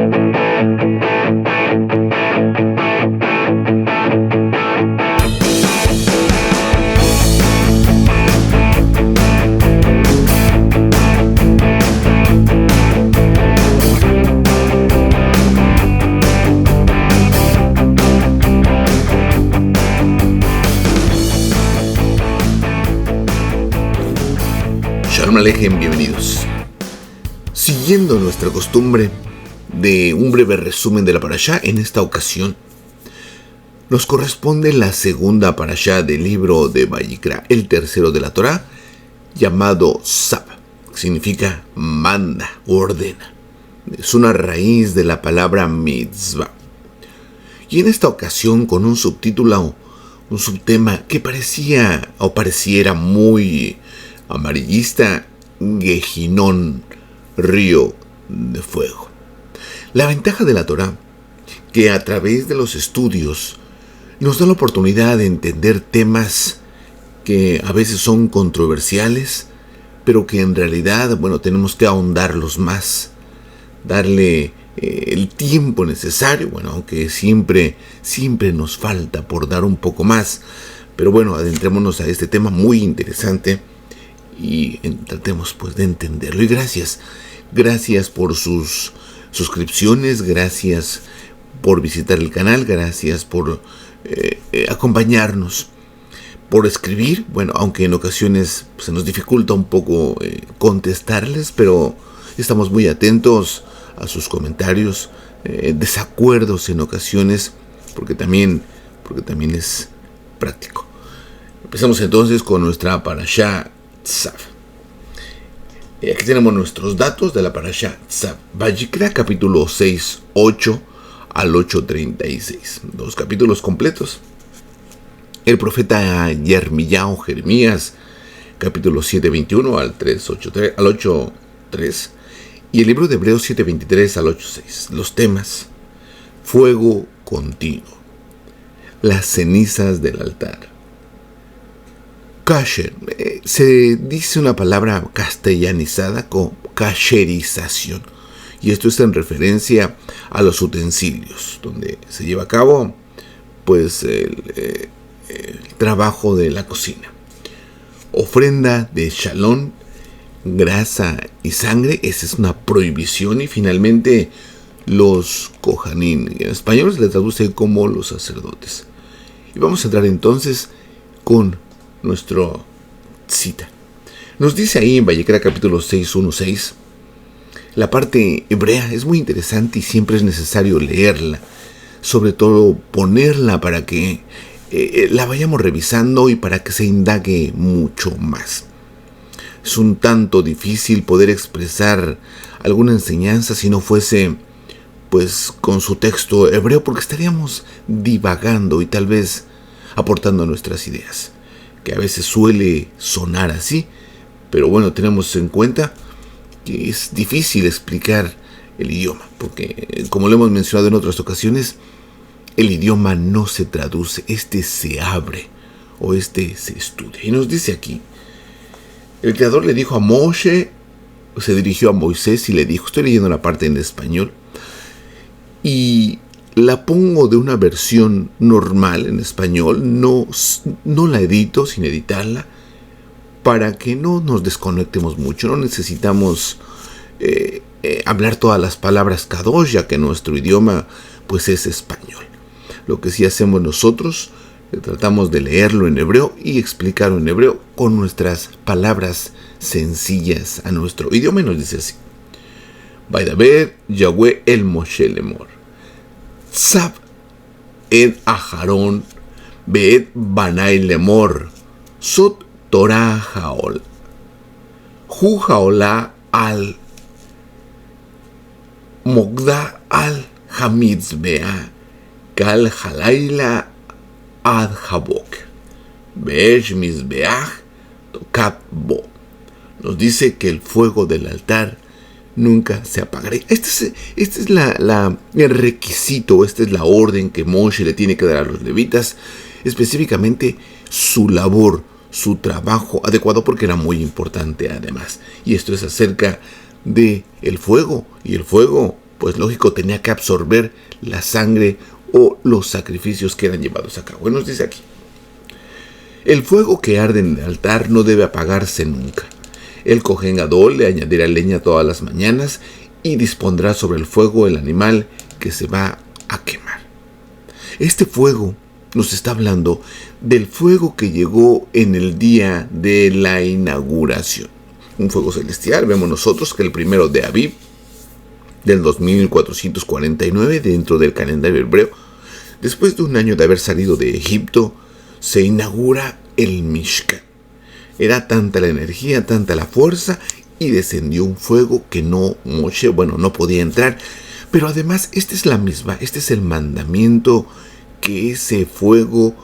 Shalom Alejem, bienvenidos. Siguiendo nuestra costumbre de un breve resumen de la parashá, en esta ocasión nos corresponde la segunda parashá del libro de Vayikra, el tercero de la Torá, llamado Tzav, que significa manda, ordena. Es una raíz de la palabra mitzvah. Y en esta ocasión con un subtítulo, un subtema que pareciera muy amarillista, Gehinón, río de fuego. La ventaja de la Torá, que a través de los estudios nos da la oportunidad de entender temas que a veces son controversiales, pero que en realidad, tenemos que ahondarlos más, darle el tiempo necesario, aunque siempre nos falta por dar un poco más, pero adentrémonos a este tema muy interesante y tratemos de entenderlo. Y gracias por sus suscripciones, gracias por visitar el canal, gracias por acompañarnos, por escribir, aunque en ocasiones se nos dificulta un poco contestarles, pero estamos muy atentos a sus comentarios, desacuerdos en ocasiones, porque también es práctico. Empezamos entonces con nuestra parashá Tzav. Aquí tenemos nuestros datos de la parashá Tzav. Vayikra, capítulo 6, 8 al 8:36. 2 capítulos completos. El profeta Jeremías, capítulo 7, 21 al 8, 3. Y el libro de Hebreos 7, 23 al 8, 6. Los temas: fuego continuo, las cenizas del altar. Kasher, se dice una palabra castellanizada con kasherización, y esto es en referencia a los utensilios donde se lleva a cabo el trabajo de la cocina. Ofrenda de shalom, grasa y sangre, esa es una prohibición. Y finalmente los kohanim, en español se le traduce como los sacerdotes. Y vamos a entrar entonces con nuestra cita. Nos dice ahí en Vayikra capítulo 6, 1, 6. La parte hebrea es muy interesante y siempre es necesario leerla, sobre todo ponerla para que la vayamos revisando y para que se indague mucho más. Es un tanto difícil poder expresar alguna enseñanza si no fuese con su texto hebreo, porque estaríamos divagando y tal vez aportando nuestras ideas, que a veces suele sonar así, pero tenemos en cuenta que es difícil explicar el idioma, porque como lo hemos mencionado en otras ocasiones, el idioma no se traduce, se abre o se estudia. Y nos dice aquí, el Creador le dijo a Moshe, se dirigió a Moisés y le dijo, estoy leyendo la parte en español, y la pongo de una versión normal en español, no la edito sin editarla, para que no nos desconectemos mucho. No necesitamos hablar todas las palabras kadosh, ya que nuestro idioma es español. Lo que sí hacemos nosotros, tratamos de leerlo en hebreo y explicarlo en hebreo con nuestras palabras sencillas a nuestro idioma. Y nos dice así: Vaidaber Yahweh el Moshe lemor Tzav ed Aharón beed Banai lemor Sot Torah Haol Hu Haolah al Mogda al Hamitzbea Kal Halaila ad Habok Be'esh Mizbeach Tokab Bo. Nos dice que el fuego del altar nunca se apagará. Este es el requisito, esta es la orden que Moshe le tiene que dar a los levitas, específicamente su labor, su trabajo adecuado, porque era muy importante además. Y esto es acerca de el fuego, y el fuego pues lógico, tenía que absorber la sangre o los sacrificios que eran llevados a cabo. Y nos dice aquí: el fuego que arde en el altar no debe apagarse nunca. El Cohen Gadol le añadirá leña todas las mañanas y dispondrá sobre el fuego el animal que se va a quemar. Este fuego nos está hablando del fuego que llegó en el día de la inauguración. Un fuego celestial. Vemos nosotros que el primero de Aviv del 2449 dentro del calendario hebreo, después de un año de haber salido de Egipto, se inaugura el Mishkan. Era tanta la energía, tanta la fuerza, y descendió un fuego que Moshe no podía entrar. Pero además, este es el mandamiento, que ese fuego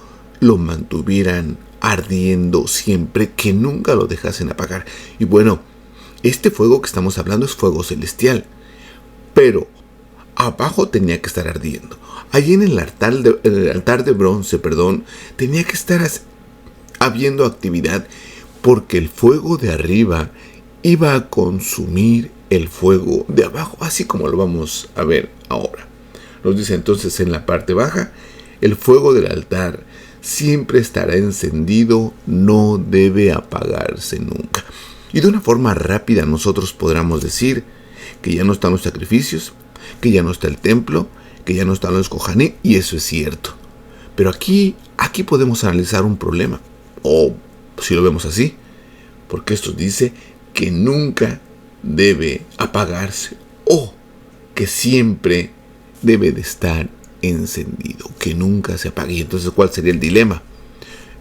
lo mantuvieran ardiendo siempre, que nunca lo dejasen apagar. Y este fuego que estamos hablando es fuego celestial, pero abajo tenía que estar ardiendo. Allí en el altar de bronce, tenía que estar habiendo actividad, porque el fuego de arriba iba a consumir el fuego de abajo, así como lo vamos a ver ahora. Nos dice entonces en la parte baja: el fuego del altar siempre estará encendido, no debe apagarse nunca. Y de una forma rápida nosotros podríamos decir que ya no están los sacrificios, que ya no está el templo, que ya no están los kohanim, y eso es cierto. Pero aquí podemos analizar un problema, o si lo vemos así, porque esto dice que nunca debe apagarse, o que siempre debe de estar encendido, que nunca se apague. Y entonces, ¿cuál sería el dilema?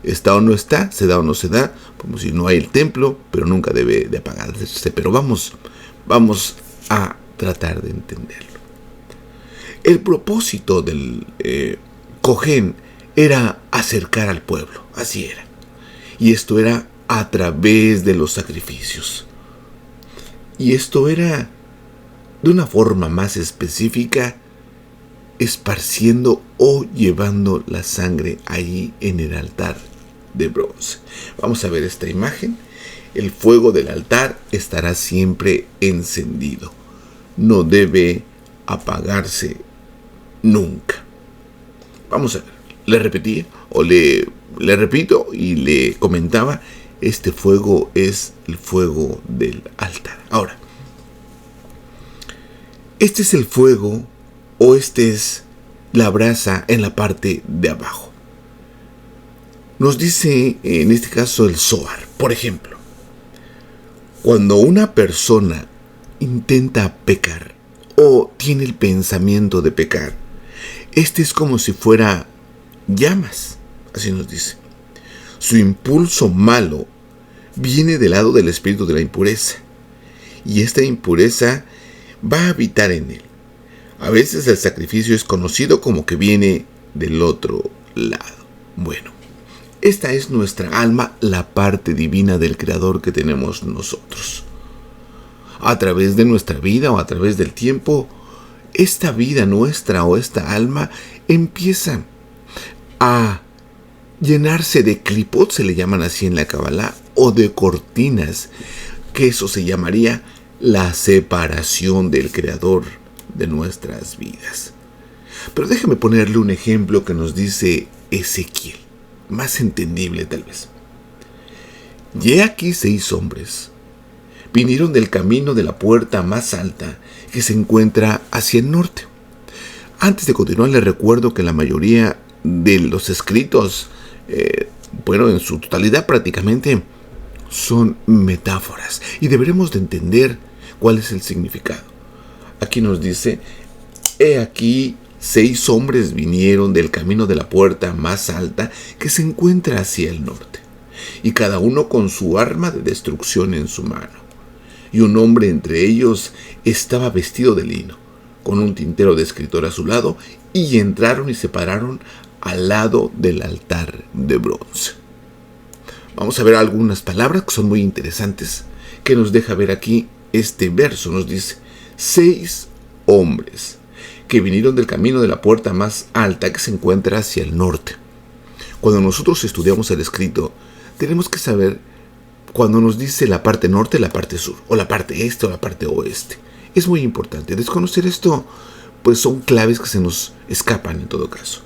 ¿Está o no está? ¿Se da o no se da? Como si no hay el templo, pero nunca debe de apagarse. Pero vamos a tratar de entenderlo. El propósito del Cohen era acercar al pueblo, así era. Y esto era a través de los sacrificios. Y esto era de una forma más específica, esparciendo o llevando la sangre allí en el altar de bronce. Vamos a ver esta imagen. El fuego del altar estará siempre encendido. No debe apagarse nunca. Vamos a ver. Le repetí, le repito y le comentaba: este fuego es el fuego del altar. Ahora, este es el fuego, o este es la brasa en la parte de abajo. Nos dice en este caso el Zohar, por ejemplo, cuando una persona intenta pecar o tiene el pensamiento de pecar, este es como si fuera llamas, así nos dice. Su impulso malo viene del lado del espíritu de la impureza, y esta impureza va a habitar en él. A veces el sacrificio es conocido como que viene del otro lado. Esta es nuestra alma, la parte divina del Creador que tenemos nosotros. A través de nuestra vida o a través del tiempo, esta vida nuestra o esta alma empieza a llenarse de clipot, se le llaman así en la Kabbalah, o de cortinas, que eso se llamaría la separación del Creador de nuestras vidas. Pero déjeme ponerle un ejemplo que nos dice Ezequiel, más entendible tal vez. Y he aquí 6 hombres vinieron del camino de la puerta más alta, que se encuentra hacia el norte. Antes de continuar, les recuerdo que la mayoría de los escritos, en su totalidad prácticamente, son metáforas, y deberemos de entender cuál es el significado. Aquí nos dice: he aquí 6 hombres vinieron del camino de la puerta más alta, que se encuentra hacia el norte, y cada uno con su arma de destrucción en su mano. Y un hombre entre ellos estaba vestido de lino, con un tintero de escritor a su lado, y entraron y se pararon al lado del altar de bronce. Vamos a ver algunas palabras que son muy interesantes, que nos deja ver aquí este verso. Nos dice: 6 hombres que vinieron del camino de la puerta más alta, que se encuentra hacia el norte. Cuando nosotros estudiamos el escrito, tenemos que saber cuando nos dice la parte norte, la parte sur, o la parte este o la parte oeste. Es muy importante. Desconocer esto, pues son claves que se nos escapan en todo caso.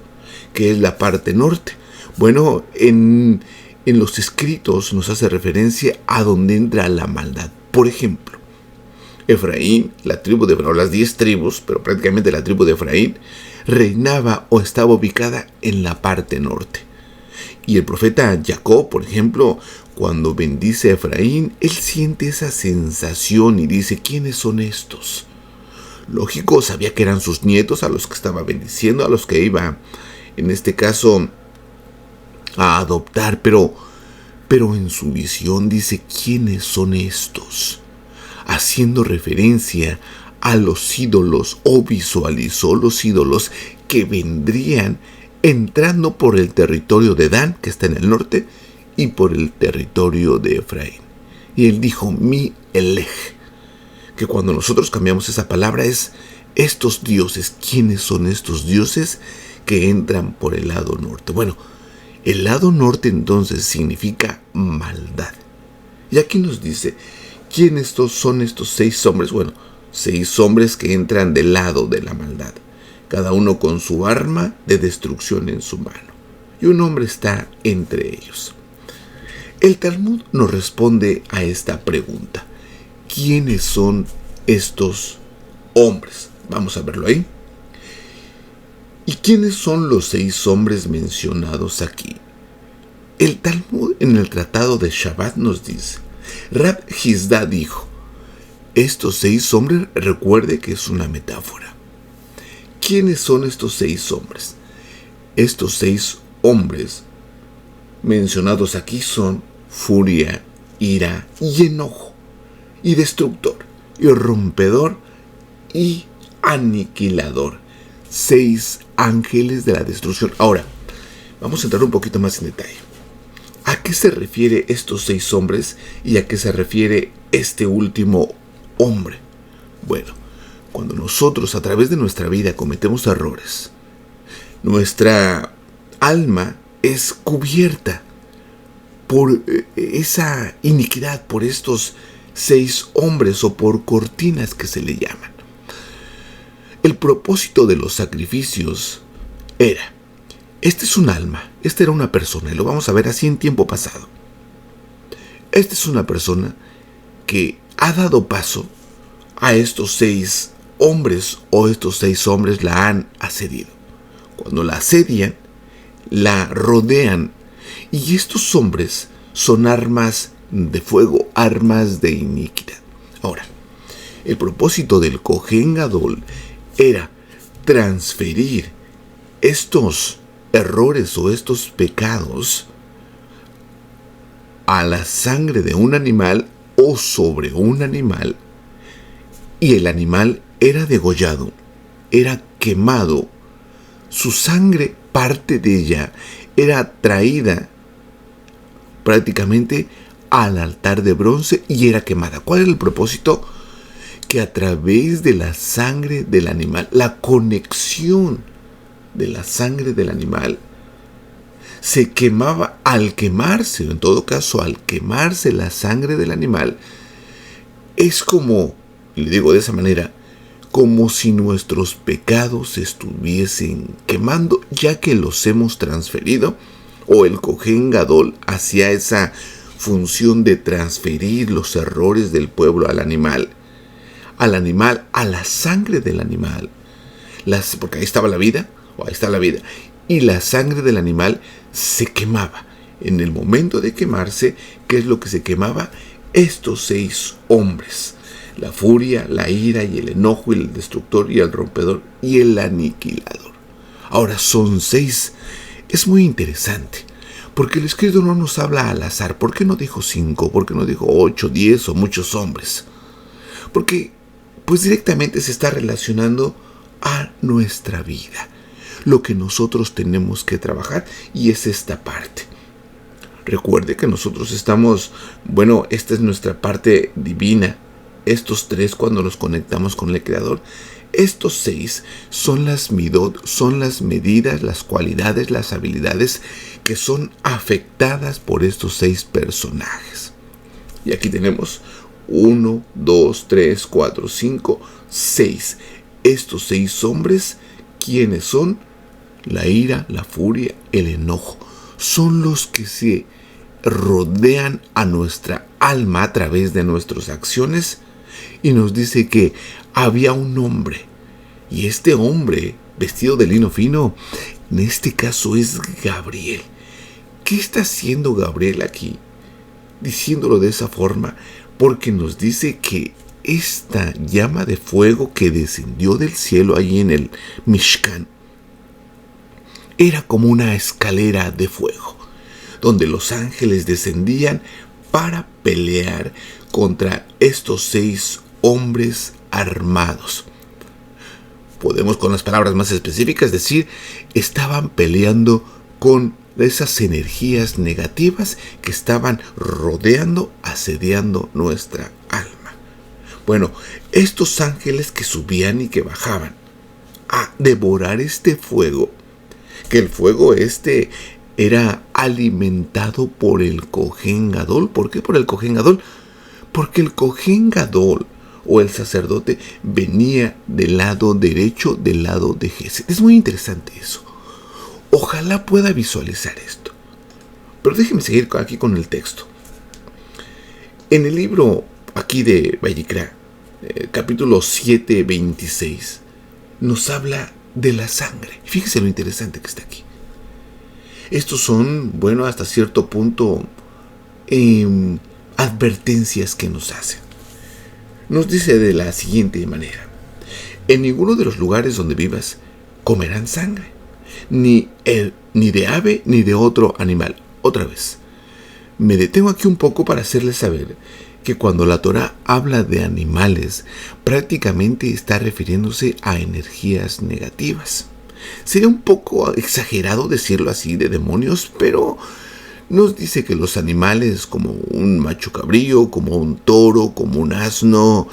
¿Qué es la parte norte? Bueno, en los escritos nos hace referencia a donde entra la maldad. Por ejemplo, Efraín, la tribu de Efraín, las 10 tribus, pero prácticamente la tribu de Efraín, reinaba o estaba ubicada en la parte norte. Y el profeta Jacob, por ejemplo, cuando bendice a Efraín, él siente esa sensación y dice, ¿quiénes son estos? Lógico, sabía que eran sus nietos a los que estaba bendiciendo, a los que iba, en este caso, a adoptar, pero en su visión dice, ¿quiénes son estos? Haciendo referencia a los ídolos, o visualizó los ídolos que vendrían entrando por el territorio de Dan, que está en el norte, y por el territorio de Efraín. Y él dijo, mi Elej, que cuando nosotros cambiamos esa palabra es estos dioses. ¿Quiénes son estos dioses que entran por el lado norte? Bueno, el lado norte entonces significa maldad. Y aquí nos dice, ¿quiénes son estos 6 hombres? Bueno, 6 hombres que entran del lado de la maldad, cada uno con su arma de destrucción en su mano. Y un hombre está entre ellos. El Talmud nos responde a esta pregunta. ¿Quiénes son estos hombres? Vamos a verlo ahí. ¿Y quiénes son los 6 hombres mencionados aquí? El Talmud en el Tratado de Shabbat nos dice, Rab Hizda dijo, estos 6 hombres, recuerde que es una metáfora. ¿Quiénes son estos 6 hombres? Estos 6 hombres mencionados aquí son furia, ira y enojo, y destructor, y rompedor, y aniquilador. 6 ángeles de la destrucción. Ahora, vamos a entrar un poquito más en detalle. ¿A qué se refiere estos 6 hombres y a qué se refiere este último hombre? Bueno, cuando nosotros a través de nuestra vida cometemos errores, nuestra alma es cubierta por esa iniquidad, por estos 6 hombres o por cortinas que se le llaman. El propósito de los sacrificios era, este es un alma, esta era una persona, y lo vamos a ver así en tiempo pasado. Esta es una persona que ha dado paso a estos 6 hombres, o estos 6 hombres la han asedido. Cuando la asedian, la rodean, y estos hombres son armas de fuego, armas de iniquidad. Ahora, el propósito del Kohen Gadol era transferir estos errores o estos pecados a la sangre de un animal o sobre un animal, y el animal era degollado, era quemado, su sangre, parte de ella, era traída prácticamente al altar de bronce y era quemada. ¿Cuál era el propósito? Que a través de la sangre del animal, la conexión de la sangre del animal, se quemaba al quemarse, en todo caso, al quemarse la sangre del animal, es como, le digo de esa manera, como si nuestros pecados se estuviesen quemando, ya que los hemos transferido, o el Kohen Gadol hacía esa función de transferir los errores del pueblo al animal, a la sangre del animal, porque ahí estaba la vida, o ahí está la vida, y la sangre del animal se quemaba. En el momento de quemarse, ¿qué es lo que se quemaba? Estos 6 hombres: la furia, la ira y el enojo, y el destructor y el rompedor y el aniquilador. Ahora son 6. Es muy interesante, porque el escrito no nos habla al azar. ¿Por qué no dijo 5? ¿Por qué no dijo 8, 10 o muchos hombres? Porque pues directamente se está relacionando a nuestra vida, lo que nosotros tenemos que trabajar, y es esta parte. Recuerde que nosotros estamos, esta es nuestra parte divina. Estos 3, cuando nos conectamos con el Creador, estos 6 son las midot, son las medidas, las cualidades, las habilidades que son afectadas por estos 6 personajes. Y aquí tenemos 1, 2, 3, 4, 5, 6. Estos 6 hombres, ¿quiénes son? La ira, la furia, el enojo. Son los que se rodean a nuestra alma a través de nuestras acciones. Y nos dice que había un hombre. Y este hombre, vestido de lino fino, en este caso es Gabriel. ¿Qué está haciendo Gabriel aquí? Diciéndolo de esa forma, porque nos dice que esta llama de fuego que descendió del cielo allí en el Mishkan era como una escalera de fuego, donde los ángeles descendían para pelear contra estos 6 hombres armados. Podemos con las palabras más específicas decir, estaban peleando con esas energías negativas que estaban rodeando, asediando nuestra alma. Bueno, estos ángeles que subían y que bajaban a devorar este fuego, que el fuego era alimentado por el Cohen Gadol. ¿Por qué por el Cohen Gadol? Porque el Cohen Gadol o el sacerdote venía del lado derecho, del lado de Gesed. Es muy interesante eso. Ojalá pueda visualizar esto. Pero déjenme seguir aquí con el texto. En el libro aquí de Vayikra, capítulo 7, 26, nos habla de la sangre. Fíjese lo interesante que está aquí. Estos son, bueno, hasta cierto punto, advertencias que nos hacen. Nos dice de la siguiente manera: en ninguno de los lugares donde vivas comerán sangre, ni de ave ni de otro animal. Otra vez, me detengo aquí un poco para hacerles saber que cuando la Torá habla de animales, prácticamente está refiriéndose a energías negativas. Sería un poco exagerado decirlo así de demonios, pero nos dice que los animales como un macho cabrío, como un toro, como un asno,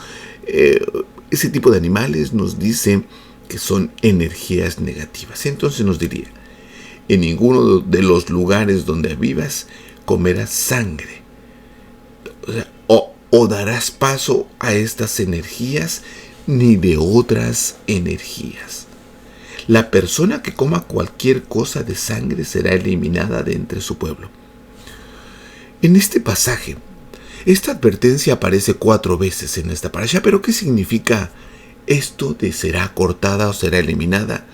ese tipo de animales nos dice que son energías negativas. Entonces nos diría, en ninguno de los lugares donde vivas comerás sangre. O darás paso a estas energías, ni de otras energías. La persona que coma cualquier cosa de sangre será eliminada de entre su pueblo. En este pasaje, esta advertencia aparece 4 veces en esta parasha, pero ¿qué significa esto de será cortada o será eliminada?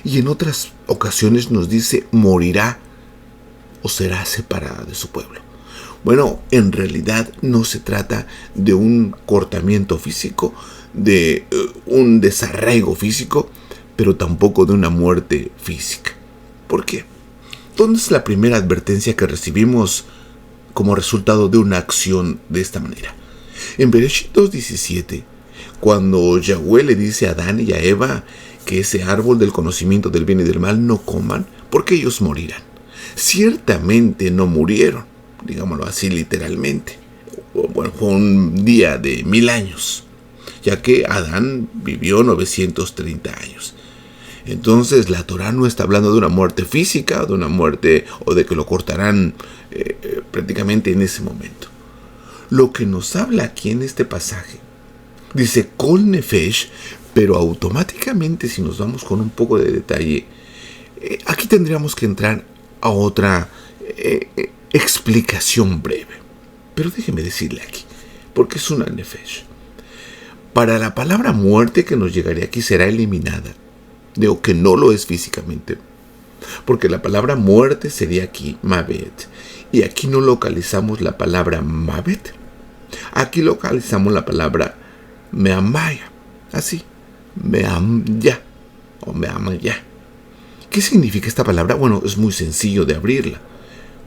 Y en otras ocasiones nos dice morirá o será separada de su pueblo. Bueno, en realidad no se trata de un cortamiento físico, de un desarraigo físico, pero tampoco de una muerte física. ¿Por qué? ¿Dónde es la primera advertencia que recibimos como resultado de una acción de esta manera? En Bereshit 2:17, cuando Yahweh le dice a Adán y a Eva que ese árbol del conocimiento del bien y del mal no coman, porque ellos morirán. Ciertamente no murieron, digámoslo así literalmente. Bueno, fue un día de 1000 años, ya que Adán vivió 930 años. Entonces la Torá no está hablando de una muerte física, de una muerte o de que lo cortarán prácticamente en ese momento. Lo que nos habla aquí en este pasaje dice Kol Nefesh, pero automáticamente, si nos vamos con un poco de detalle, aquí tendríamos que entrar a otra explicación breve. Pero déjeme decirle aquí, porque es una Nefesh. Para la palabra muerte que nos llegaría aquí será eliminada, o que no lo es físicamente, porque la palabra muerte sería aquí Mavet, y aquí no localizamos la palabra Mavet, aquí localizamos la palabra Meamaya, así, Meamya o Meamaya. ¿Qué significa esta palabra? Bueno, es muy sencillo de abrirla.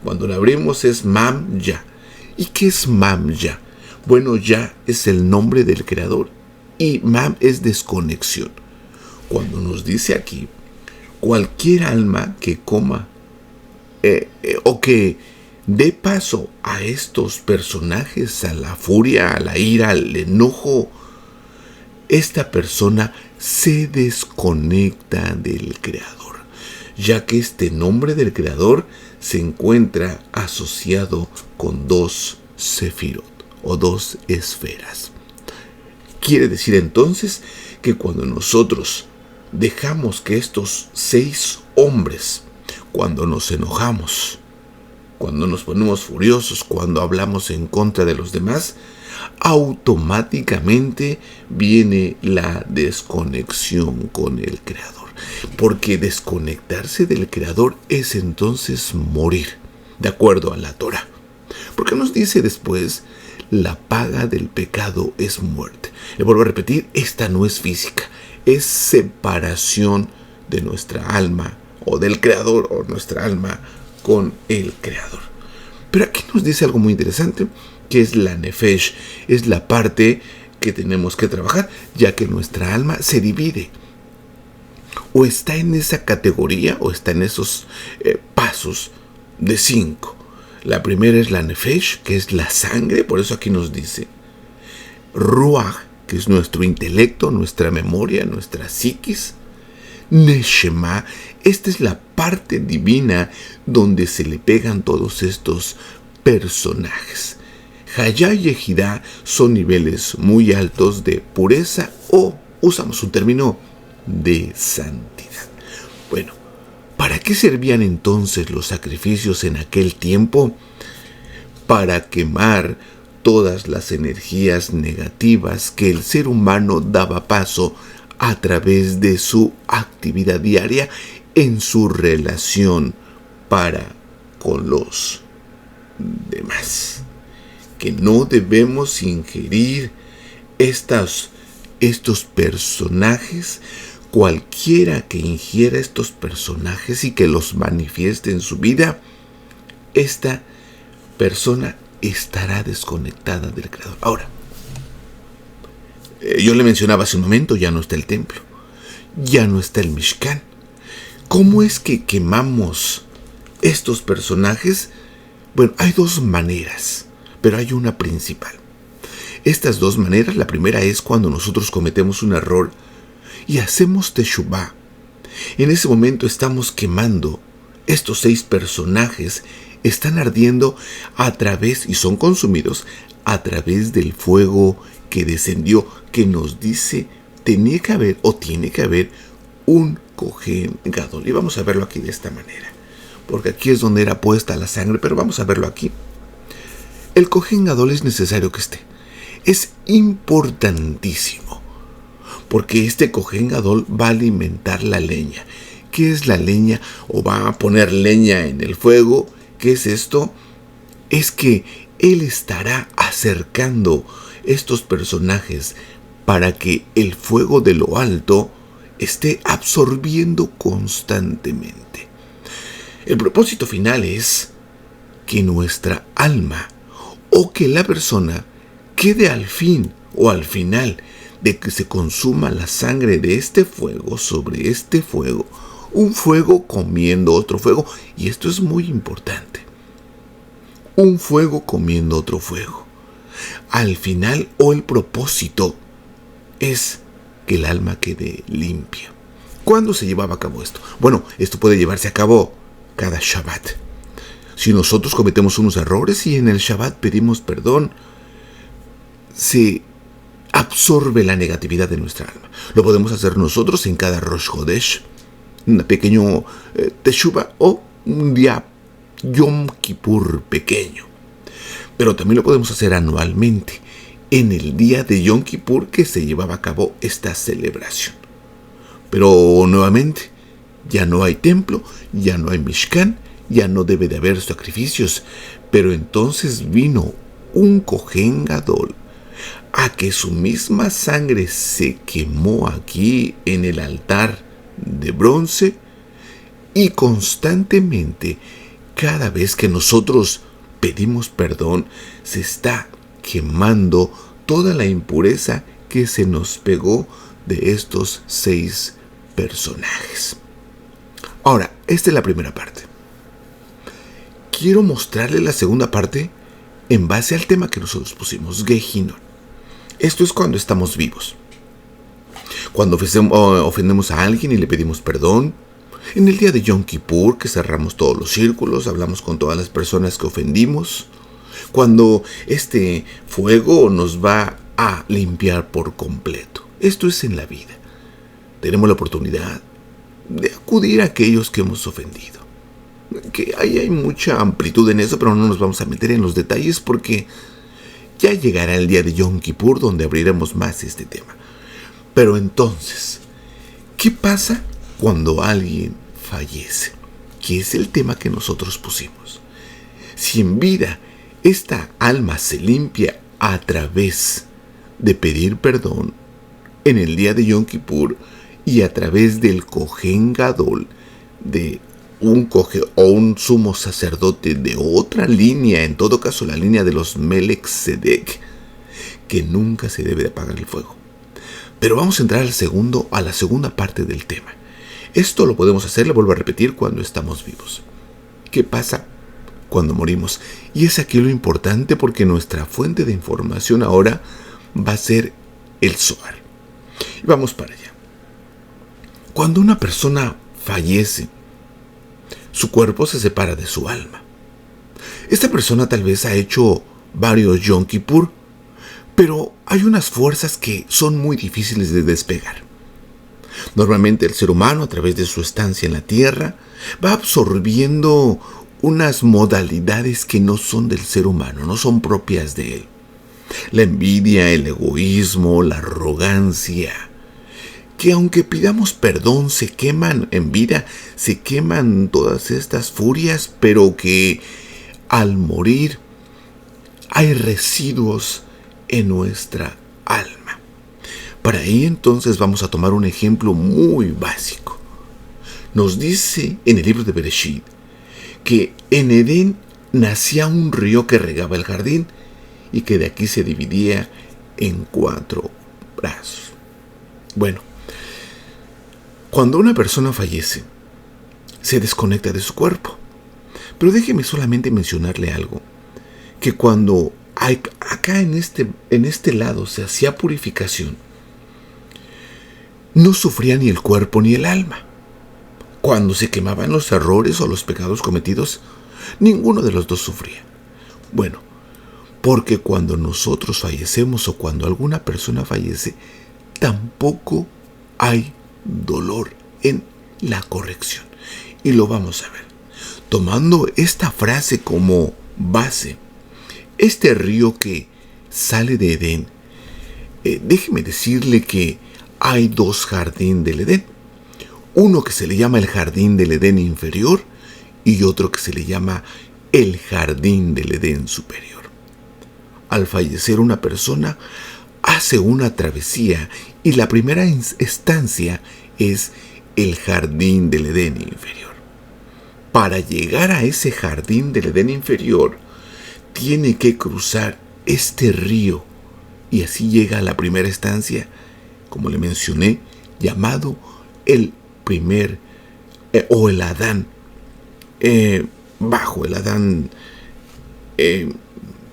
Cuando la abrimos es Mamya. ¿Y qué es Mamya? Bueno, Ya es el nombre del creador y Mam es desconexión. Cuando nos dice aquí, cualquier alma que coma o que dé paso a estos personajes, a la furia, a la ira, al enojo, esta persona se desconecta del creador, ya que este nombre del creador se encuentra asociado con 2 sefirot o 2 esferas. Quiere decir entonces que cuando nosotros dejamos que estos 6 hombres, cuando nos enojamos, cuando nos ponemos furiosos, cuando hablamos en contra de los demás, automáticamente viene la desconexión con el Creador. Porque desconectarse del Creador es entonces morir, de acuerdo a la Torá. Porque nos dice después, la paga del pecado es muerte. Le vuelvo a repetir, esta no es física, es separación de nuestra alma o del Creador o nuestra alma con el Creador. Pero aquí nos dice algo muy interesante, que es la nefesh, es la parte que tenemos que trabajar, ya que nuestra alma se divide. O está en esa categoría, o está en esos pasos de 5. La primera es la nefesh, que es la sangre, por eso aquí nos dice. Ruach, que es nuestro intelecto, nuestra memoria, nuestra psiquis. Neshama, esta es la parte divina donde se le pegan todos estos personajes. Hayá y Ejidá son niveles muy altos de pureza o, usamos un término, de santidad. Bueno, ¿para qué servían entonces los sacrificios en aquel tiempo? Para quemar todas las energías negativas que el ser humano daba paso a través de su actividad diaria en su relación para con los demás. Que no debemos ingerir estos personajes. Cualquiera que ingiera estos personajes y que los manifieste en su vida, esta persona estará desconectada del Creador. Ahora, yo le mencionaba hace un momento, ya no está el templo, ya no está el Mishkan. ¿Cómo es que quemamos estos personajes? Bueno, hay 2 maneras, pero hay una principal. Estas 2 maneras, la primera es cuando nosotros cometemos un error y hacemos teshuvá. En ese momento estamos quemando. Estos 6 personajes están ardiendo a través y son consumidos a través del fuego que descendió, que nos dice tiene que haber un Kohen Gadol. Y vamos a verlo aquí de esta manera, porque aquí es donde era puesta la sangre, pero vamos a verlo aquí. El Kohen Gadol es necesario que esté. Es importantísimo, porque este Kohen Gadol va a alimentar la leña. ¿Qué es la leña? O va a poner leña en el fuego. ¿Qué es esto? Es que él estará acercando estos personajes para que el fuego de lo alto esté absorbiendo constantemente. El propósito final es que nuestra alma o que la persona quede al fin o al final de que se consuma la sangre de este fuego sobre este fuego, un fuego comiendo otro fuego, y esto es muy importante, un fuego comiendo otro fuego. Al final, o el propósito es que el alma quede limpia. ¿Cuándo se llevaba a cabo esto? Bueno, esto puede llevarse a cabo cada Shabbat. Si nosotros cometemos unos errores y en el Shabbat pedimos perdón, se absorbe la negatividad de nuestra alma. Lo podemos hacer nosotros en cada Rosh Hodesh, un pequeño Teshuvah o un día Yom Kippur pequeño. Pero también lo podemos hacer anualmente, en el día de Yom Kippur que se llevaba a cabo esta celebración. Pero nuevamente, ya no hay templo, ya no hay Mishkan, ya no debe de haber sacrificios. Pero entonces vino un Kohen Gadol a que su misma sangre se quemó aquí en el altar de bronce, y constantemente, cada vez que nosotros pedimos perdón, se está quemando toda la impureza que se nos pegó de estos 6 personajes. Ahora, esta es la primera parte. Quiero mostrarle la segunda parte en base al tema que nosotros pusimos, Gehinon. Esto es cuando estamos vivos. Cuando ofendemos a alguien y le pedimos perdón. En el día de Yom Kippur, que cerramos todos los círculos, hablamos con todas las personas que ofendimos. Cuando este fuego nos va a limpiar por completo. Esto es en la vida. Tenemos la oportunidad de acudir a aquellos que hemos ofendido. Que ahí hay mucha amplitud en eso, pero no nos vamos a meter en los detalles porque ya llegará el día de Yom Kippur donde abriremos más este tema. Pero entonces, ¿qué pasa cuando alguien fallece? Que es el tema que nosotros pusimos. Si en vida esta alma se limpia a través de pedir perdón en el día de Yom Kippur y a través del Kohen Gadol, de un Kohen o un sumo sacerdote de otra línea, en todo caso la línea de los Melech Tzedek, que nunca se debe de apagar el fuego. Pero vamos a entrar a la segunda parte del tema. Esto lo podemos hacer, le vuelvo a repetir, cuando estamos vivos. ¿Qué pasa cuando morimos? Y es aquí lo importante porque nuestra fuente de información ahora va a ser el Zohar. Y vamos para allá. Cuando una persona fallece, su cuerpo se separa de su alma. Esta persona tal vez ha hecho varios Yom Kippur, pero hay unas fuerzas que son muy difíciles de despegar. Normalmente el ser humano, a través de su estancia en la tierra, va absorbiendo unas modalidades que no son del ser humano, no son propias de él. La envidia, el egoísmo, la arrogancia, que aunque pidamos perdón se queman en vida, se queman todas estas furias, pero que al morir hay residuos en nuestra alma. Para ello entonces vamos a tomar un ejemplo muy básico. Nos dice en el libro de Bereshit que en Edén nacía un río que regaba el jardín y que de aquí se dividía en 4 brazos. Bueno, cuando una persona fallece, se desconecta de su cuerpo. Pero déjeme solamente mencionarle algo, que cuando acá en este lado se hacía purificación, no sufría ni el cuerpo ni el alma. Cuando se quemaban los errores o los pecados cometidos, ninguno de los dos sufría. Bueno, porque cuando nosotros fallecemos o cuando alguna persona fallece, tampoco hay dolor en la corrección. Y lo vamos a ver. Tomando esta frase como base, este río que sale de Edén, déjeme decirle que hay 2 jardines del Edén. Uno que se le llama el jardín del Edén inferior y otro que se le llama el jardín del Edén superior. Al fallecer una persona, hace una travesía y la primera estancia es el jardín del Edén inferior. Para llegar a ese jardín del Edén inferior, tiene que cruzar este río y así llega a la primera estancia, como le mencioné, llamado el primer o el Adán, bajo el Adán,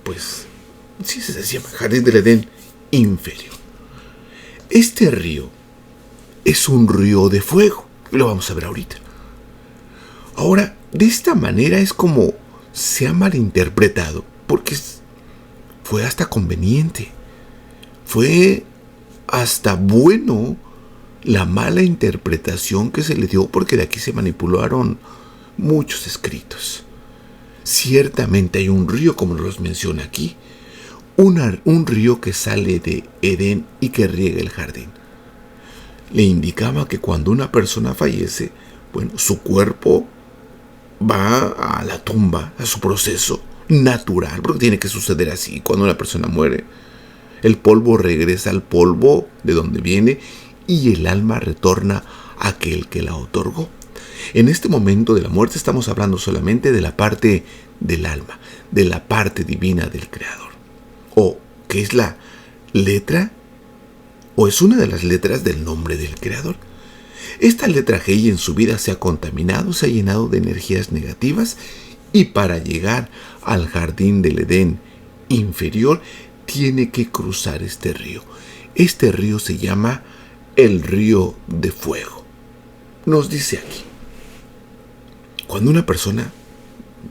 pues sí se llama jardín del Edén inferior. Este río es un río de fuego, y lo vamos a ver ahorita. Ahora, de esta manera es como se ha malinterpretado, porque fue hasta conveniente, fue hasta bueno la mala interpretación que se le dio, porque de aquí se manipularon muchos escritos. Ciertamente hay un río, como los menciona aquí, un río que sale de Edén y que riega el jardín. Le indicaba que cuando una persona fallece, bueno, su cuerpo va a la tumba, a su proceso natural, porque tiene que suceder así. Cuando una persona muere, el polvo regresa al polvo de donde viene y el alma retorna a aquel que la otorgó. En este momento de la muerte estamos hablando solamente de la parte del alma, de la parte divina del Creador, o que es la letra, o es una de las letras del nombre del Creador. Esta letra G en su vida se ha contaminado, se ha llenado de energías negativas y para llegar al jardín del Edén inferior tiene que cruzar este río. Este río se llama el río de fuego. Nos dice aquí, cuando una persona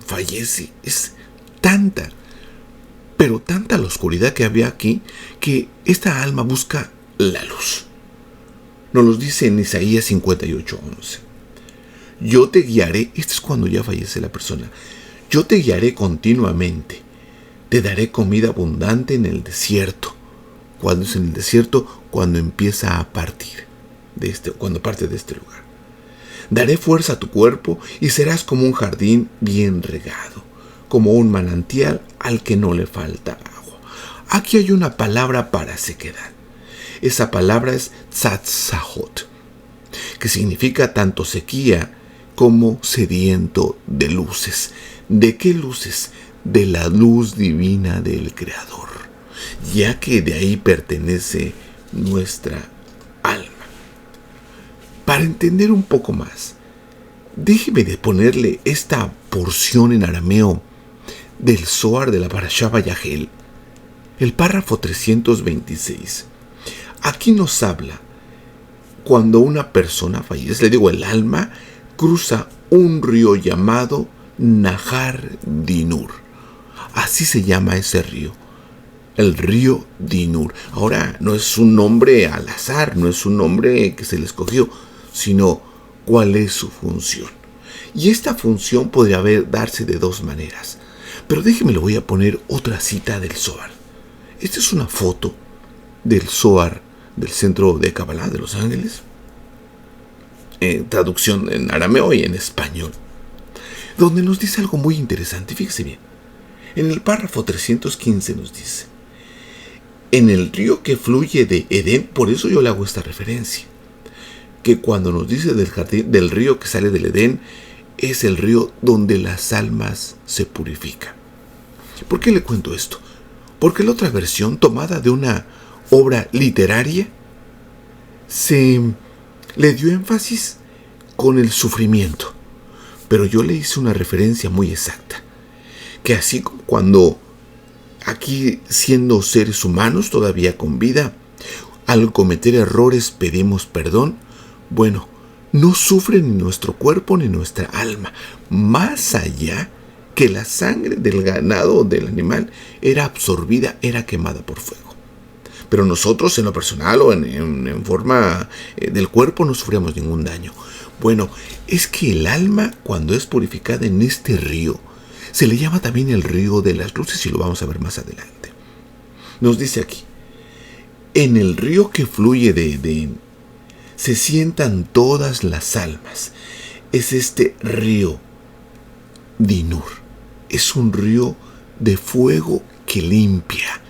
fallece es tanta, Pero tanta la oscuridad que había aquí que esta alma busca la luz. Nos lo dice en Isaías 58:11. Yo te guiaré, esto es cuando ya fallece la persona, yo te guiaré continuamente, te daré comida abundante en el desierto. ¿Cuándo es en el desierto? Cuando empieza a partir, cuando parte de este lugar. Daré fuerza a tu cuerpo y serás como un jardín bien regado, como un manantial al que no le falta agua. Aquí hay una palabra para sequedad. Esa palabra es tzatzahot, que significa tanto sequía como sediento de luces. ¿De qué luces? De la luz divina del Creador, ya que de ahí pertenece nuestra alma. Para entender un poco más, déjeme de ponerle esta porción en arameo del Zohar de la Parashá Vayahel, el párrafo 326. Aquí nos habla cuando una persona fallece, le digo, el alma cruza un río llamado Nahar Dinur. Así se llama ese río, el río Dinur. Ahora, no es un nombre al azar, no es un nombre que se le escogió, sino cuál es su función. Y esta función podría darse de dos maneras. Pero déjeme, le voy a poner otra cita del Zohar. Esta es una foto del Zohar del Centro de Kabbalah de Los Ángeles. Traducción en arameo y en español, donde nos dice algo muy interesante. Fíjese bien. En el párrafo 315 nos dice: en el río que fluye de Edén, por eso yo le hago esta referencia, que cuando nos dice del jardín, del río que sale del Edén, es el río donde las almas se purifican. ¿Por qué le cuento esto? Porque la otra versión, tomada de una obra literaria, se le dio énfasis con el sufrimiento, pero yo le hice una referencia muy exacta, que así como cuando aquí, siendo seres humanos todavía con vida, al cometer errores pedimos perdón, bueno, no sufre ni nuestro cuerpo ni nuestra alma, más allá que la sangre del ganado o del animal era absorbida, era quemada por fuego. Pero nosotros, en lo personal o en forma del cuerpo, no sufrimos ningún daño. Bueno, es que el alma, cuando es purificada en este río, se le llama también el río de las luces, y lo vamos a ver más adelante. Nos dice aquí: en el río que fluye de Edén se sientan todas las almas. Es este río Dinur. Es un río de fuego que limpia,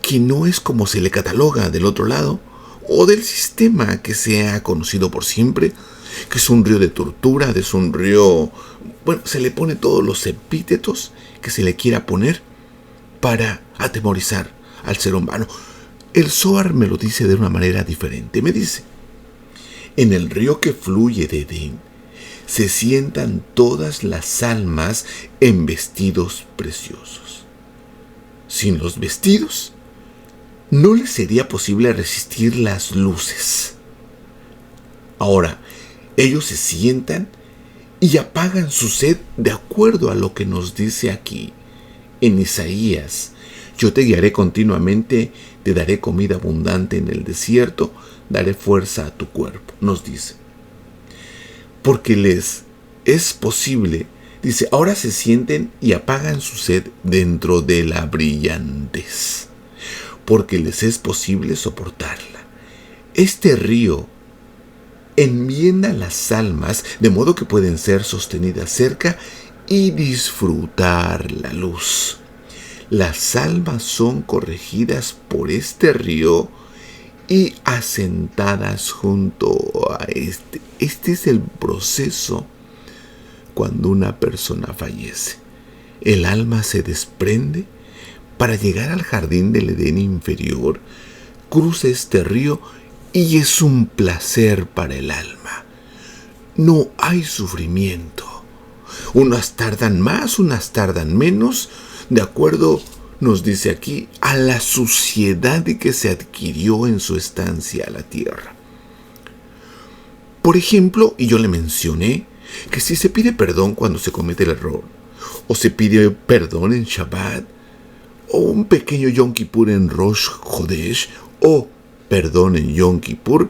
que no es como se le cataloga del otro lado, o del sistema que se ha conocido por siempre, que es un río de tortura, es un río, bueno, se le pone todos los epítetos que se le quiera poner para atemorizar al ser humano. El Zohar me lo dice de una manera diferente. Me dice: en el río que fluye de Edén se sientan todas las almas en vestidos preciosos. Sin los vestidos, no les sería posible resistir las luces. Ahora, ellos se sientan y apagan su sed de acuerdo a lo que nos dice aquí en Isaías: yo te guiaré continuamente, te daré comida abundante en el desierto, daré fuerza a tu cuerpo. Nos dice, porque les es posible, dice, ahora se sienten y apagan su sed dentro de la brillantez, porque les es posible soportarla. Este río enmienda las almas de modo que pueden ser sostenidas cerca y disfrutar la luz. Las almas son corregidas por este río y asentadas junto a este. Este es el proceso cuando una persona fallece. El alma se desprende para llegar al jardín del Edén inferior, cruza este río y es un placer para el alma. No hay sufrimiento. Unas tardan más, unas tardan menos, de acuerdo, nos dice aquí, a la suciedad que se adquirió en su estancia a la tierra. Por ejemplo, y yo le mencioné que si se pide perdón cuando se comete el error, o se pide perdón en Shabbat, o un pequeño Yom Kippur en Rosh Chodesh, o perdón en Yom Kippur,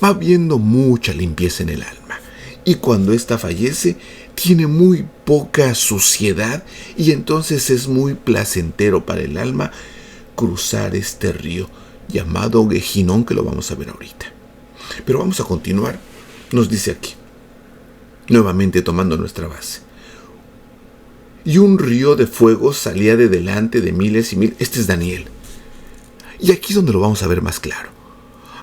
va habiendo mucha limpieza en el alma. Y cuando ésta fallece, tiene muy poca suciedad y entonces es muy placentero para el alma cruzar este río llamado Gehinnom, que lo vamos a ver ahorita. Pero vamos a continuar. Nos dice aquí, nuevamente tomando nuestra base: y un río de fuego salía de delante de miles y miles. Este es Daniel. Y aquí es donde lo vamos a ver más claro.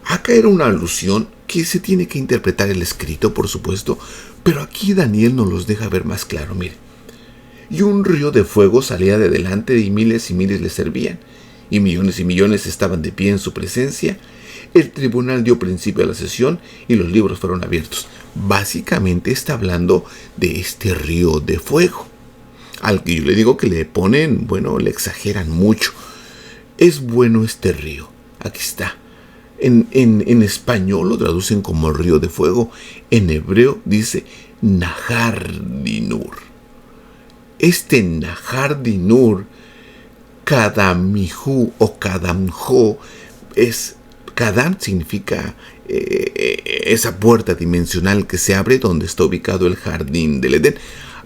Acá era una alusión que se tiene que interpretar el escrito, por supuesto, pero aquí Daniel nos los deja ver más claro. Mire, y un río de fuego salía de delante y miles le servían, y millones estaban de pie en su presencia. El tribunal dio principio a la sesión y los libros fueron abiertos. Básicamente está hablando de este río de fuego, al que yo le digo que le ponen, le exageran mucho. Es bueno este río. Aquí está. En español lo traducen como río de fuego. En hebreo dice Nahar Dinur. Este Nahar Dinur, Kadamihu o Kadamjo, Kadam significa esa puerta dimensional que se abre donde está ubicado el jardín del Edén,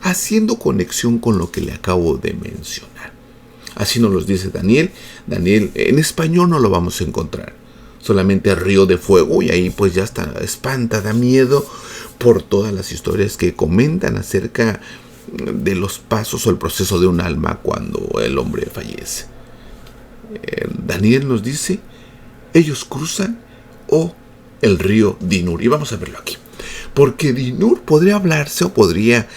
haciendo conexión con lo que le acabo de mencionar. Así nos lo dice Daniel. Daniel, en español no lo vamos a encontrar. Solamente río de fuego, y ahí pues ya está, espanta, da miedo por todas las historias que comentan acerca de los pasos o el proceso de un alma cuando el hombre fallece. Daniel nos dice, ellos cruzan el río Dinur. Y vamos a verlo aquí. Porque Dinur podría hablarse o podría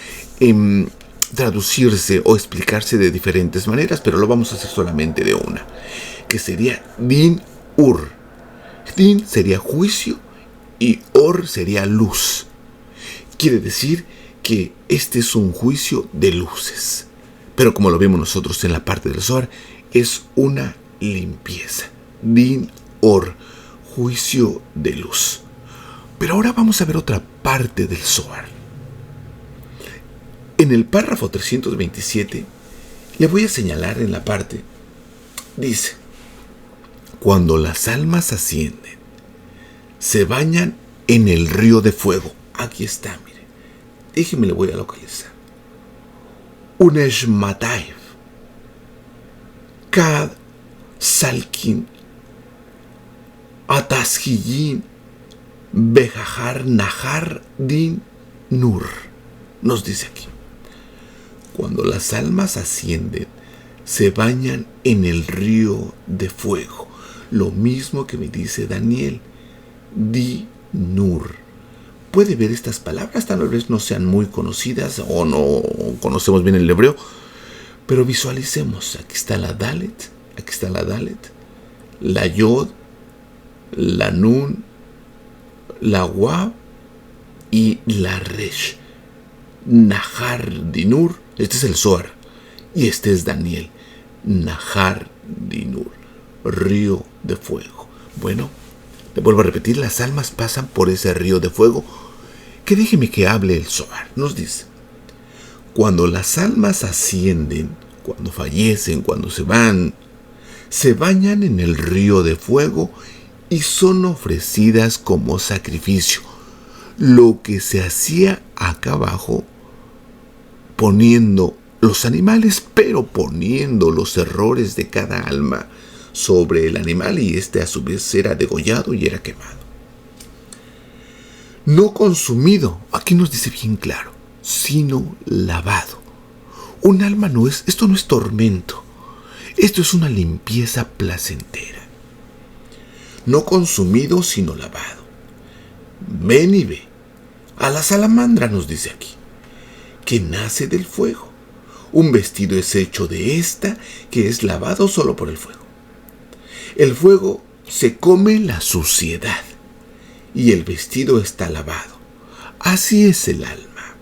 traducirse o explicarse de diferentes maneras, pero lo vamos a hacer solamente de una, que sería Din-Ur. Din sería juicio y Or sería luz. Quiere decir que este es un juicio de luces. Pero como lo vemos nosotros en la parte del Zohar, es una limpieza. Din-Or, juicio de luz. Pero ahora vamos a ver otra parte del Zohar. En el párrafo 327, le voy a señalar en la parte, dice: cuando las almas ascienden, se bañan en el río de fuego. Aquí está, mire. Déjeme, le voy a localizar. Uneshmataev, Kad Salkin, Atashijin, Bejajar Nahar Din Nur. Nos dice aquí: cuando las almas ascienden, se bañan en el río de fuego. Lo mismo que me dice Daniel, Di-Nur. Puede ver estas palabras, tal vez no sean muy conocidas o no conocemos bien el hebreo, pero visualicemos. Aquí está la Dalet, la Yod, la Nun, la Wab y la Resh. Nahar Dinur, este es el Zohar y este es Daniel. Nahar Dinur, río de fuego. Bueno, le vuelvo a repetir, las almas pasan por ese río de fuego, que déjeme que hable el Zohar. Nos dice: cuando las almas ascienden, cuando fallecen, cuando se van, se bañan en el río de fuego y son ofrecidas como sacrificio. Lo que se hacía acá abajo, poniendo los animales, pero poniendo los errores de cada alma sobre el animal, y este a su vez era degollado y era quemado. No consumido, aquí nos dice bien claro, sino lavado. Un alma esto no es tormento, esto es una limpieza placentera. No consumido, sino lavado. Ven y ve a la salamandra, nos dice aquí, que nace del fuego. Un vestido es hecho de esta, que es lavado solo por el fuego. El fuego se come la suciedad y el vestido está lavado. Así es el alma,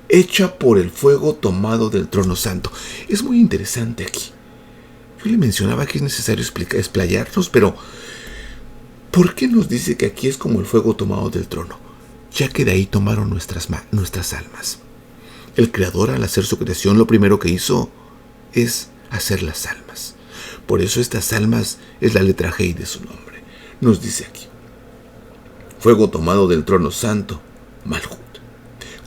hecha por el fuego tomado del trono santo. Es muy interesante aquí. Yo le mencionaba que es necesario explayarnos, pero ¿por qué nos dice que aquí es como el fuego tomado del trono? Ya que de ahí tomaron nuestras almas. El Creador, al hacer su creación, lo primero que hizo es hacer las almas. Por eso estas almas es la letra Hei de su nombre. Nos dice aquí: fuego tomado del trono santo, Malhut,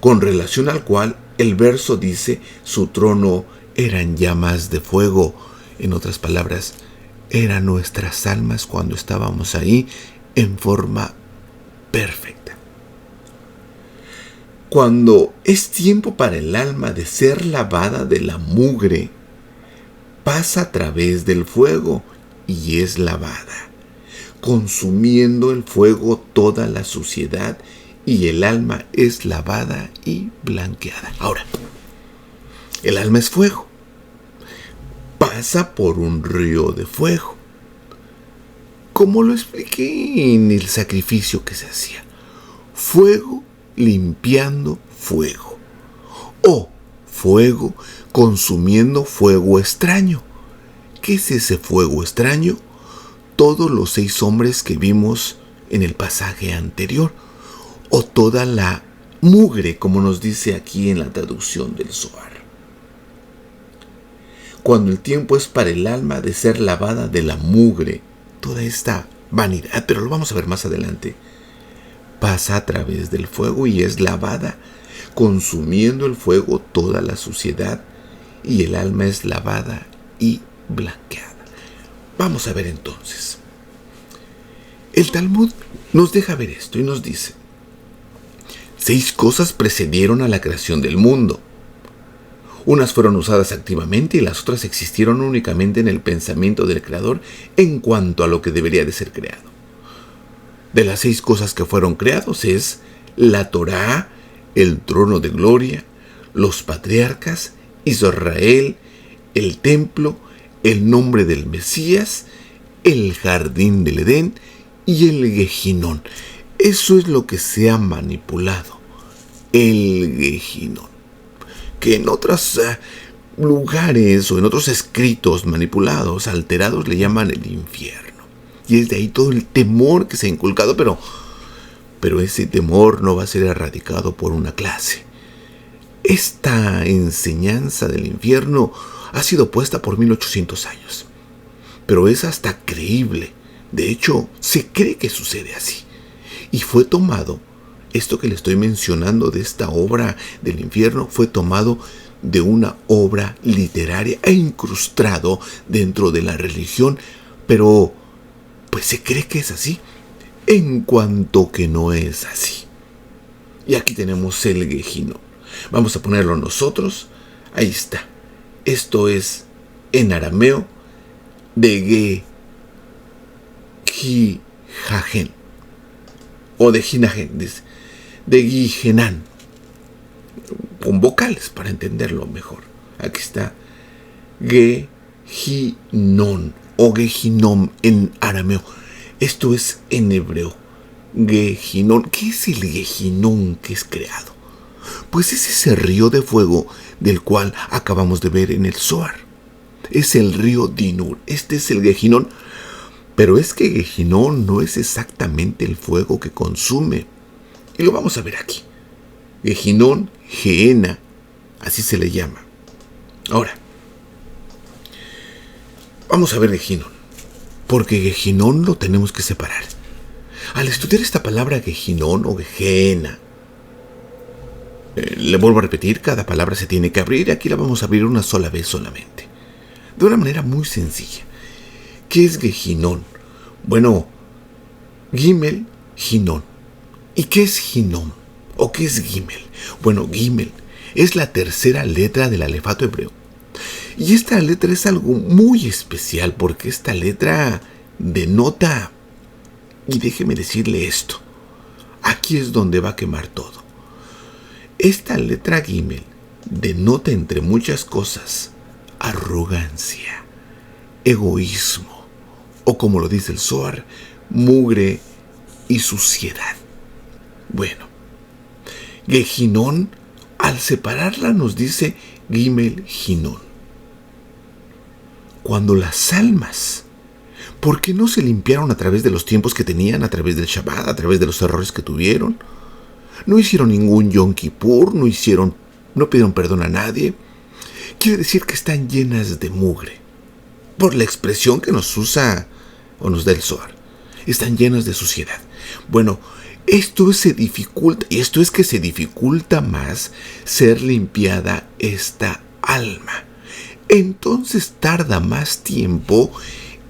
con relación al cual el verso dice: su trono eran llamas de fuego. En otras palabras, eran nuestras almas cuando estábamos ahí en forma perfecta. Cuando es tiempo para el alma de ser lavada de la mugre, pasa a través del fuego y es lavada, consumiendo el fuego toda la suciedad, y el alma es lavada y blanqueada. Ahora, el alma es fuego. Pasa por un río de fuego. Como lo expliqué en el sacrificio que se hacía. Fuego limpiando fuego. O fuego consumiendo fuego extraño. ¿Qué es ese fuego extraño? Todos los 6 hombres que vimos en el pasaje anterior. O toda la mugre, como nos dice aquí en la traducción del Zohar. Cuando el tiempo es para el alma de ser lavada de la mugre, toda esta vanidad, pero lo vamos a ver más adelante, pasa a través del fuego y es lavada, consumiendo el fuego toda la suciedad, y el alma es lavada y blanqueada. Vamos a ver entonces. El Talmud nos deja ver esto y nos dice: 6 cosas precedieron a la creación del mundo. Unas fueron usadas activamente y las otras existieron únicamente en el pensamiento del Creador en cuanto a lo que debería de ser creado. De las 6 cosas que fueron creados es la Torá, el trono de gloria, los patriarcas, Israel, el templo, el nombre del Mesías, el jardín del Edén y el Gehinón. Eso es lo que se ha manipulado, el Gehinón, que en otros lugares o en otros escritos manipulados, alterados, le llaman el infierno. Y es de ahí todo el temor que se ha inculcado, pero ese temor no va a ser erradicado por una clase. Esta enseñanza del infierno ha sido puesta por 1800 años, pero es hasta creíble. De hecho, se cree que sucede así. Y fue tomado, esto que le estoy mencionando de esta obra del infierno, fue tomado de una obra literaria e incrustado dentro de la religión, pero pues se cree que es así, en cuanto que no es así. Y aquí tenemos el Gehinón. Vamos a ponerlo nosotros. Ahí está. Esto es en arameo de Gehijajen, o de Jinajen, dice, de Gihenán, con vocales para entenderlo mejor. Aquí está Gehinón o Gehinom en arameo. Esto es en hebreo, Gehinón. ¿Qué es el Gehinón que es creado? Pues es ese río de fuego del cual acabamos de ver en el Zohar. Es el río Dinur. Este es el Gehinón. Pero es que Gehinón no es exactamente el fuego que consume. Y lo vamos a ver aquí. Gehinón, Gehenna, así se le llama. Ahora, vamos a ver Gehinón, porque Gehinón lo tenemos que separar. Al estudiar esta palabra Gehinón o Gehenna, le vuelvo a repetir, cada palabra se tiene que abrir. Aquí la vamos a abrir una sola vez solamente, de una manera muy sencilla. ¿Qué es Gehinón? Bueno, Gimel, Hinón. ¿Y qué es Hinón? ¿O qué es Gimel? Bueno, Gimel es la tercera letra del alefato hebreo. Y esta letra es algo muy especial porque esta letra denota, y déjeme decirle esto, aquí es donde va a quemar todo. Esta letra Gimel denota, entre muchas cosas, arrogancia, egoísmo, o como lo dice el Zohar, mugre y suciedad. Bueno, Gehinón, al separarla nos dice Gimel Hinón. Cuando las almas, ¿por qué no se limpiaron a través de los tiempos que tenían, a través del Shabbat, a través de los errores que tuvieron? No hicieron ningún Yom Kippur, no pidieron perdón a nadie. quiere decir que están llenas de mugre. Por la expresión que nos usa o nos da el Zohar. Están llenas de suciedad. Bueno, esto se dificulta, y esto es que se dificulta más ser limpiada esta alma. Entonces tarda más tiempo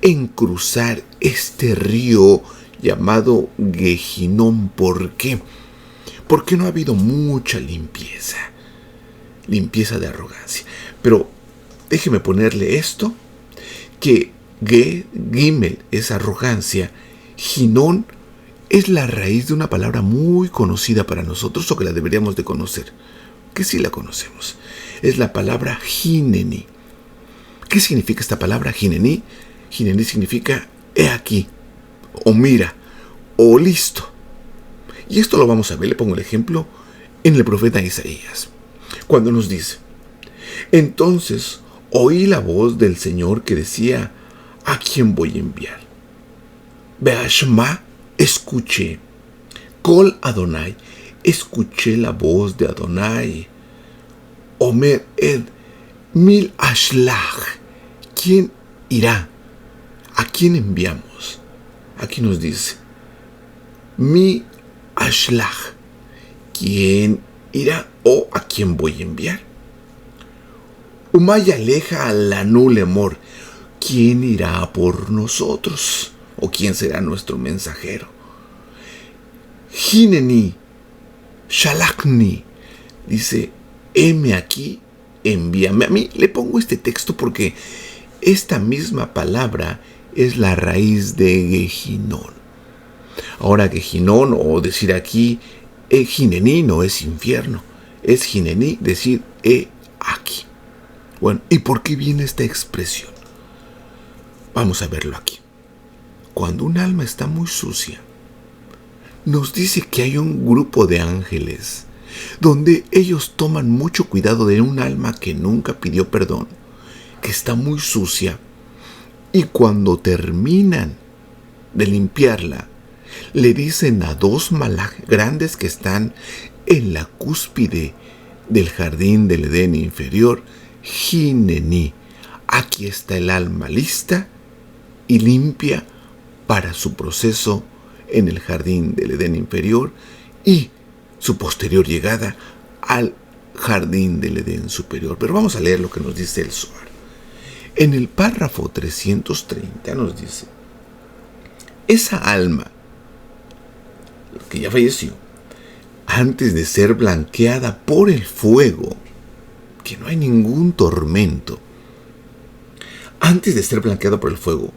en cruzar este río llamado Gehinnom. ¿Por qué? Porque no ha habido mucha limpieza. Limpieza de arrogancia. Pero déjeme ponerle esto, que Gimel es arrogancia, Hinón es la raíz de una palabra muy conocida para nosotros, o que la deberíamos de conocer, que sí la conocemos. Es la palabra Hineni. ¿Qué significa esta palabra Hineni? Hineni significa he aquí, o mira, o listo. Y esto lo vamos a ver, le pongo el ejemplo, en el profeta Isaías, cuando nos dice: entonces oí la voz del Señor que decía: ¿a quién voy a enviar? Beashma, escuché. Kol Adonai, escuché la voz de Adonai. Omer ed mil ashlach, ¿quién irá? ¿A quién enviamos? Aquí nos dice: mi ashlach, ¿quién irá? ¿O a quién voy a enviar? Umay aleja la nulemor, ¿quién irá por nosotros? ¿O quién será nuestro mensajero? Hineni, shalachni, dice: heme aquí, envíame a mí. Le pongo este texto porque esta misma palabra es la raíz de Gehinón. Ahora, Gehinón, o decir aquí, Hineni, no es infierno, es Hineni, decir he aquí. Bueno, ¿y por qué viene esta expresión? Vamos a verlo aquí. Cuando un alma está muy sucia, nos dice que hay un grupo de ángeles donde ellos toman mucho cuidado de un alma que nunca pidió perdón, que está muy sucia, y cuando terminan de limpiarla, le dicen a dos malaj grandes que están en la cúspide del jardín del Edén inferior: Hineni, aquí está el alma lista y limpia para su proceso en el jardín del Edén inferior y su posterior llegada al jardín del Edén superior. Pero vamos a leer lo que nos dice el Zohar. En el párrafo 330 nos dice: esa alma que ya falleció, antes de ser blanqueada por el fuego, que no hay ningún tormento, antes de ser blanqueada por el fuego,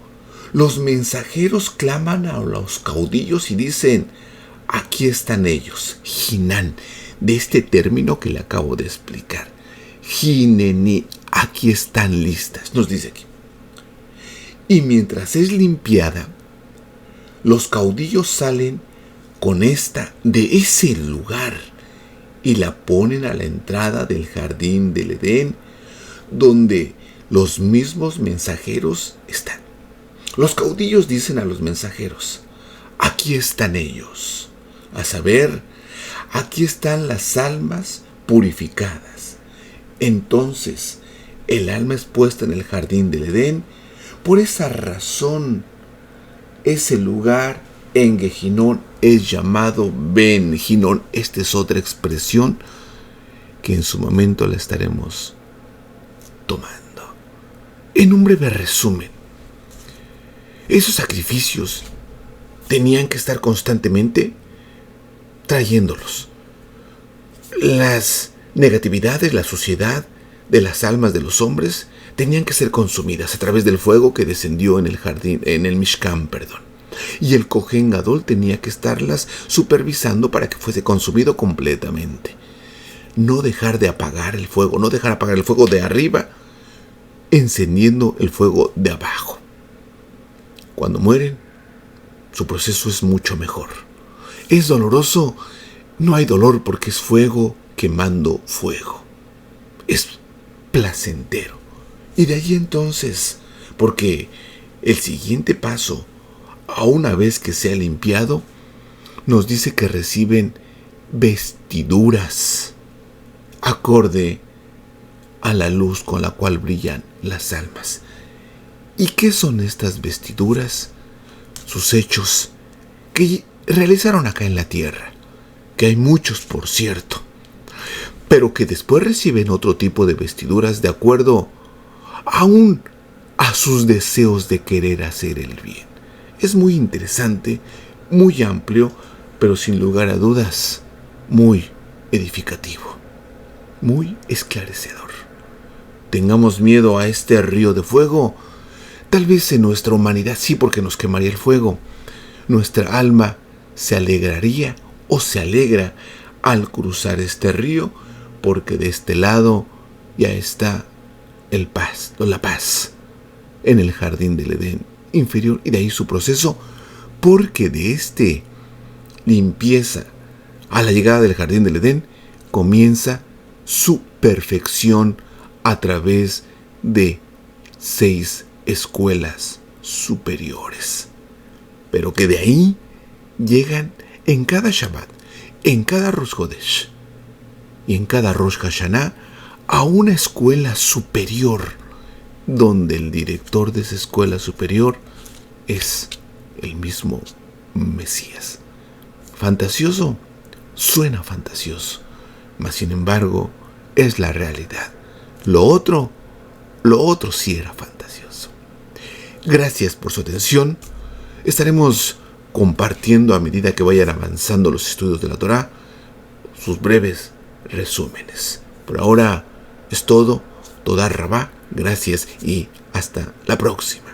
los mensajeros claman a los caudillos y dicen: aquí están ellos. Hinán, de este término que le acabo de explicar. Hineni, aquí están listas, nos dice aquí. Y mientras es limpiada, los caudillos salen con esta de ese lugar y la ponen a la entrada del jardín del Edén, donde los mismos mensajeros están. Los caudillos dicen a los mensajeros: aquí están ellos, a saber, aquí están las almas purificadas. Entonces, el alma es puesta en el jardín del Edén. Por esa razón, ese lugar en Gehinón es llamado Ben Hinón. Esta es otra expresión que en su momento la estaremos tomando. En un breve resumen, esos sacrificios tenían que estar constantemente trayéndolos. Las negatividades, la suciedad de las almas de los hombres tenían que ser consumidas a través del fuego que descendió en el jardín, en el Mishkan, y el Kohen Gadol tenía que estarlas supervisando para que fuese consumido completamente. No dejar de apagar el fuego, no dejar apagar el fuego de arriba, encendiendo el fuego de abajo. Cuando mueren, su proceso es mucho mejor. Es doloroso, no hay dolor porque es fuego quemando fuego. Es placentero. Y de ahí entonces, porque el siguiente paso, a una vez que sea limpiado, nos dice que reciben vestiduras acorde a la luz con la cual brillan las almas. ¿Y qué son estas vestiduras? Sus hechos que realizaron acá en la tierra, que hay muchos, por cierto, pero que después reciben otro tipo de vestiduras de acuerdo aún a sus deseos de querer hacer el bien. Es muy interesante, muy amplio, pero sin lugar a dudas, muy edificativo, muy esclarecedor. Tengamos miedo a este río de fuego. Tal vez en nuestra humanidad sí, porque nos quemaría el fuego. Nuestra alma se alegraría o se alegra al cruzar este río, porque de este lado ya está la paz en el jardín del Edén inferior, y de ahí su proceso, porque de este limpieza a la llegada del jardín del Edén comienza su perfección a través de 6 escuelas superiores, pero que de ahí llegan en cada Shabbat, en cada Rosh Hodesh y en cada Rosh Hashanah a una escuela superior, donde el director de esa escuela superior es el mismo Mesías. Fantasioso, suena fantasioso, mas sin embargo es la realidad. Lo otro sí era fantasioso. Gracias por su atención. Estaremos compartiendo a medida que vayan avanzando los estudios de la Torá sus breves resúmenes. Por ahora es todo. Toda Rabá, gracias y hasta la próxima.